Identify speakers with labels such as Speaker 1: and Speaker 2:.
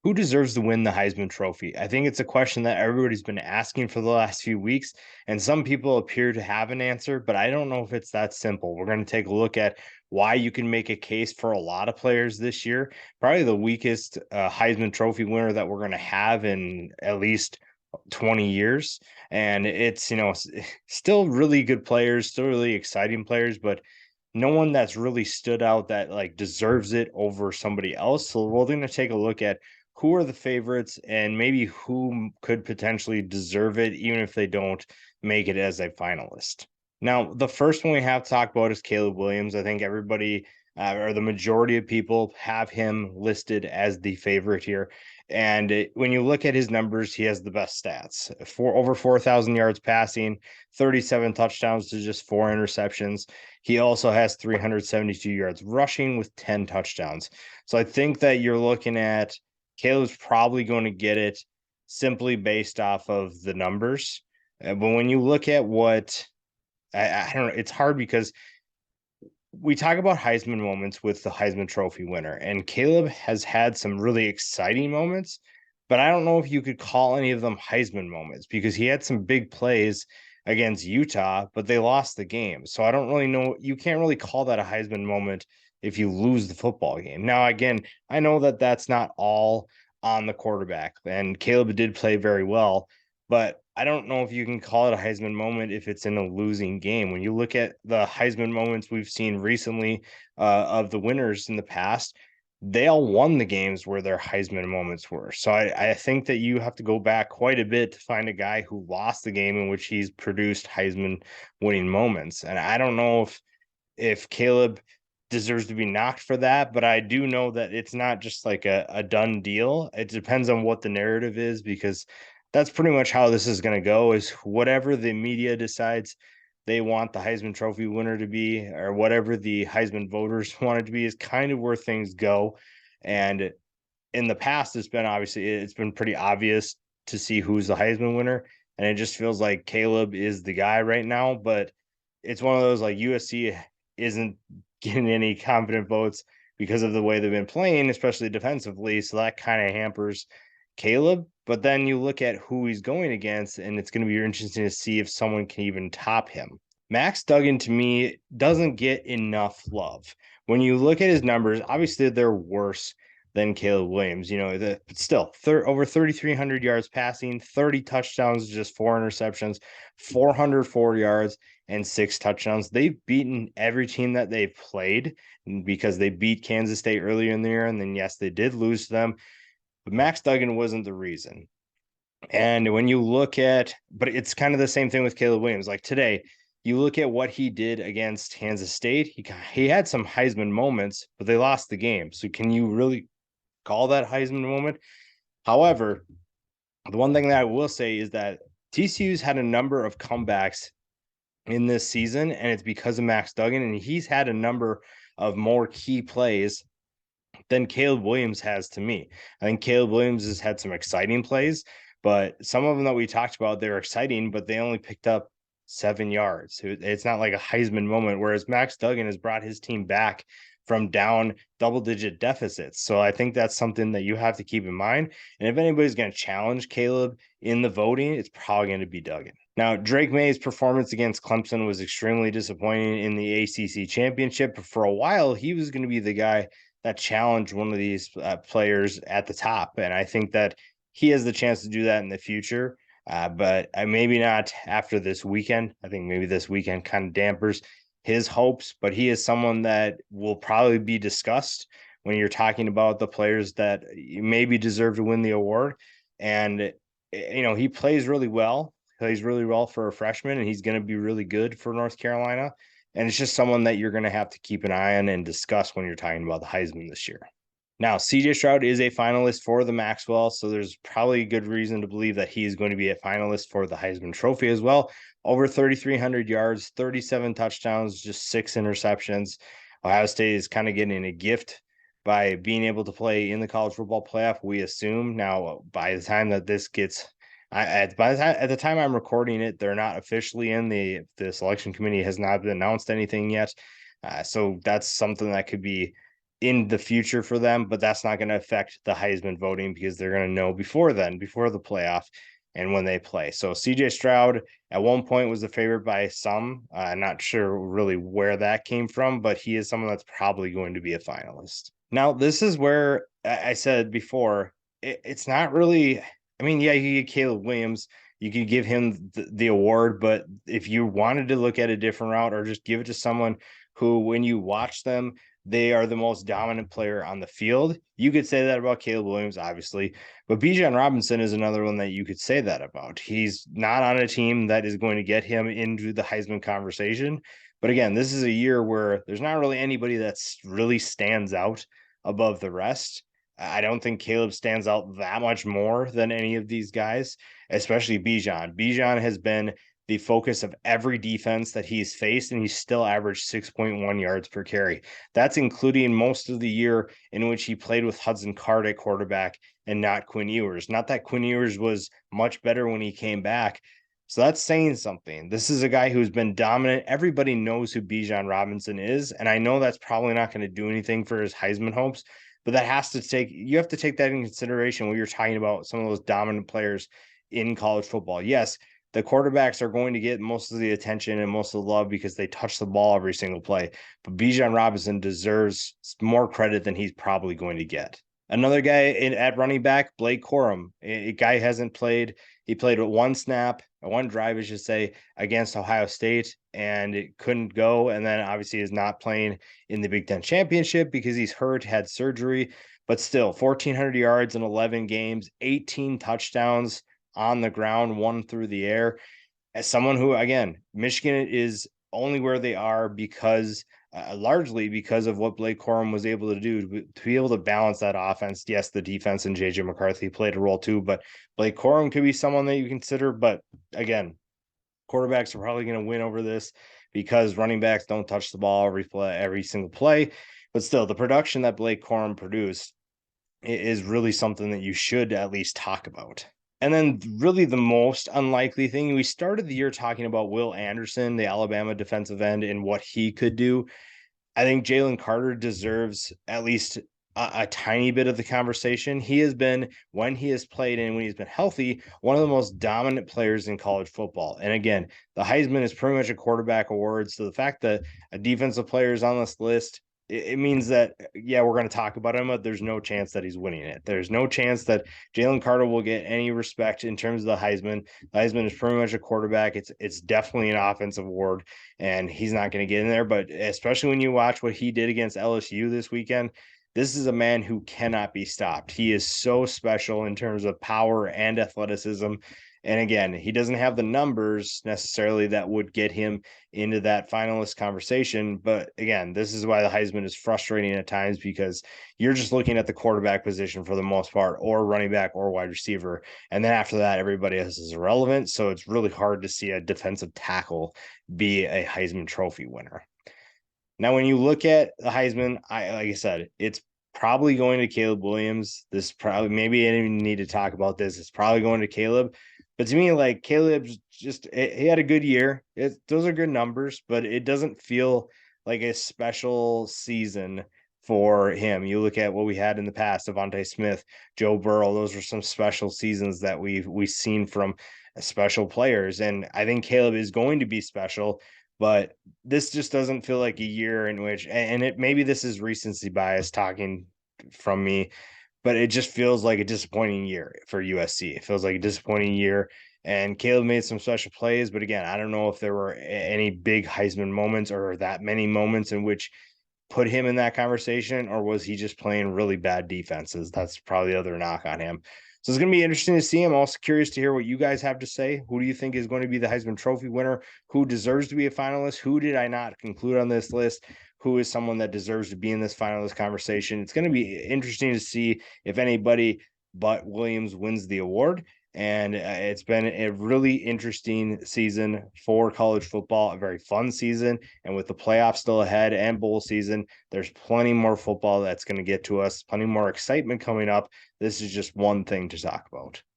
Speaker 1: Who deserves to win the Heisman Trophy? I think it's a question that everybody's been asking for the last few weeks, and some people appear to have an answer, but I don't know if it's that simple. We're going to take a look at why you can make a case for a lot of players this year. Probably the weakest Heisman Trophy winner that we're going to have in at least 20 years. And it's, still really good players, still really exciting players, but no one that's really stood out that like deserves it over somebody else. So we're going to take a look at who are the favorites and maybe who could potentially deserve it, even if they don't make it as a finalist. Now, the first one we have to talk about is Caleb Williams. I think everybody or the majority of people have him listed as the favorite here. And when you look at his numbers, he has the best stats for over 4,000 yards passing, 37 touchdowns to just 4 interceptions. He also has 372 yards rushing with 10 touchdowns. So I think that you're looking at Caleb's probably going to get it simply based off of the numbers. But when you look at what I don't know, it's hard because we talk about Heisman moments with the Heisman Trophy winner, and Caleb has had some really exciting moments, but I don't know if you could call any of them Heisman moments because he had some big plays against Utah, but they lost the game. So I don't really know. You can't really call that a Heisman moment if you lose the football game. Now, again, I know that that's not all on the quarterback, and Caleb did play very well, but I don't know if you can call it a Heisman moment if it's in a losing game. When you look at the Heisman moments we've seen recently of the winners in the past, they all won the games where their Heisman moments were. So I think that you have to go back quite a bit to find a guy who lost the game in which he's produced Heisman winning moments. And I don't know if Caleb deserves to be knocked for that, but I do know that it's not just like a done deal. It depends on what the narrative is because that's pretty much how this is going to go is whatever the media decides they want the Heisman Trophy winner to be or whatever the Heisman voters want it to be is kind of where things go. And in the past, it's been pretty obvious to see who's the Heisman winner. And it just feels like Caleb is the guy right now. But it's one of those like USC isn't getting any confident votes because of the way they've been playing, especially defensively. So that kind of hampers Caleb. But then you look at who he's going against, and it's going to be interesting to see if someone can even top him. Max Duggan to me doesn't get enough love. When you look at his numbers, obviously they're worse than Caleb Williams. But still, over 3,300 yards passing, 30 touchdowns, just 4 interceptions, 404 yards, and 6 touchdowns. They've beaten every team that they've played because they beat Kansas State earlier in the year. And then, yes, they did lose to them, but Max Duggan wasn't the reason. And when you look at, but it's kind of the same thing with Caleb Williams. Like today, you look at what he did against Kansas State. He had some Heisman moments, but they lost the game. So can you really call that Heisman moment? However, the one thing that I will say is that TCU's had a number of comebacks in this season, and it's because of Max Duggan, and he's had a number of more key plays than Caleb Williams has to me. I think Caleb Williams has had some exciting plays, but some of them that we talked about, they're exciting, but they only picked up 7 yards. It's not like a Heisman moment, whereas Max Duggan has brought his team back from down double-digit deficits. So I think that's something that you have to keep in mind. And if anybody's going to challenge Caleb in the voting, it's probably going to be Duggan. Now, Drake Maye's performance against Clemson was extremely disappointing in the ACC championship. But for a while, he was going to be the guy that challenged one of these players at the top. And I think that he has the chance to do that in the future. But maybe not after this weekend. I think maybe this weekend kind of dampers his hopes, but he is someone that will probably be discussed when you're talking about the players that maybe deserve to win the award. And, he plays really well. Plays really well for a freshman, and he's going to be really good for North Carolina. And it's just someone that you're going to have to keep an eye on and discuss when you're talking about the Heisman this year. Now, CJ Stroud is a finalist for the Maxwell, so there's probably a good reason to believe that he is going to be a finalist for the Heisman Trophy as well. Over 3,300 yards, 37 touchdowns, just 6 interceptions. Ohio State is kind of getting a gift by being able to play in the college football playoff, we assume. Now, by the time that this gets at the time I'm recording it, they're not officially in. The selection committee has not announced anything yet, so that's something that could be in the future for them, but that's not going to affect the Heisman voting because they're going to know before then, before the playoff and when they play. So CJ Stroud at one point was the favorite by some. I'm not sure really where that came from, but he is someone that's probably going to be a finalist. Now, this is where I said before, it's not really, I mean, yeah, you get Caleb Williams, you could give him the award, but if you wanted to look at a different route or just give it to someone who, when you watch them, they are the most dominant player on the field. You could say that about Caleb Williams, obviously, but Bijan Robinson is another one that you could say that about. He's not on a team that is going to get him into the Heisman conversation. But again, this is a year where there's not really anybody that's really stands out above the rest. I don't think Caleb stands out that much more than any of these guys, especially Bijan. Bijan has been the focus of every defense that he's faced, and he's still averaged 6.1 yards per carry. That's including most of the year in which he played with Hudson Card at quarterback and not Quinn Ewers. Not that Quinn Ewers was much better when he came back. So that's saying something. This is a guy who's been dominant. Everybody knows who Bijan Robinson is, and I know that's probably not going to do anything for his Heisman hopes, but you have to take that in consideration when you're talking about some of those dominant players in college football. Yes, the quarterbacks are going to get most of the attention and most of the love because they touch the ball every single play. But Bijan Robinson deserves more credit than he's probably going to get. Another guy at running back, Blake Corum. A guy hasn't played. He played one snap, one drive, I should say, against Ohio State, and it couldn't go. And then obviously is not playing in the Big Ten championship because he's hurt, had surgery. But still, 1,400 yards in 11 games, 18 touchdowns on the ground, one through the air. As someone who, again, Michigan is only where they are because largely because of what Blake Corum was able to do to be able to balance that offense. Yes, the defense and JJ McCarthy played a role too, but Blake Corum could be someone that you consider. But again, quarterbacks are probably going to win over this because running backs don't touch the ball every single play. But still, the production that Blake Corum produced is really something that you should at least talk about. And then really the most unlikely thing, we started the year talking about Will Anderson, the Alabama defensive end, and what he could do. I think Jalen Carter deserves at least a tiny bit of the conversation. He has been, when he has played and when he's been healthy, one of the most dominant players in college football. And again, the Heisman is pretty much a quarterback award. So the fact that a defensive player is on this list, it means that, yeah, we're going to talk about him, but there's no chance that he's winning it. There's no chance that Jalen Carter will get any respect in terms of the Heisman. The Heisman is pretty much a quarterback. It's definitely an offensive award, and he's not going to get in there. But especially when you watch what he did against LSU this weekend, this is a man who cannot be stopped. He is so special in terms of power and athleticism. And again, he doesn't have the numbers necessarily that would get him into that finalist conversation. But again, this is why the Heisman is frustrating at times because you're just looking at the quarterback position for the most part, or running back or wide receiver. And then after that, everybody else is irrelevant. So it's really hard to see a defensive tackle be a Heisman Trophy winner. Now, when you look at the Heisman, like I said, it's probably going to Caleb Williams. This probably, maybe I didn't even need to talk about this. It's probably going to Caleb. But to me, like Caleb's just, he had a good year. Those are good numbers, but it doesn't feel like a special season for him. You look at what we had in the past, Devontae Smith, Joe Burrow. Those were some special seasons that we've seen from special players. And I think Caleb is going to be special, but this just doesn't feel like a year in which, and it maybe this is recency bias talking from me, but it just feels like a disappointing year for USC. It feels like a disappointing year. And Caleb made some special plays, but again, I don't know if there were any big Heisman moments or that many moments in which put him in that conversation, or was he just playing really bad defenses? That's probably the other knock on him. So it's going to be interesting to see. I'm also curious to hear what you guys have to say. Who do you think is going to be the Heisman Trophy winner? Who deserves to be a finalist? Who did I not conclude on this list? Who is someone that deserves to be in this finalist conversation? It's going to be interesting to see if anybody but Williams wins the award. And it's been a really interesting season for college football, a very fun season. And with the playoffs still ahead and bowl season, there's plenty more football that's going to get to us, plenty more excitement coming up. This is just one thing to talk about.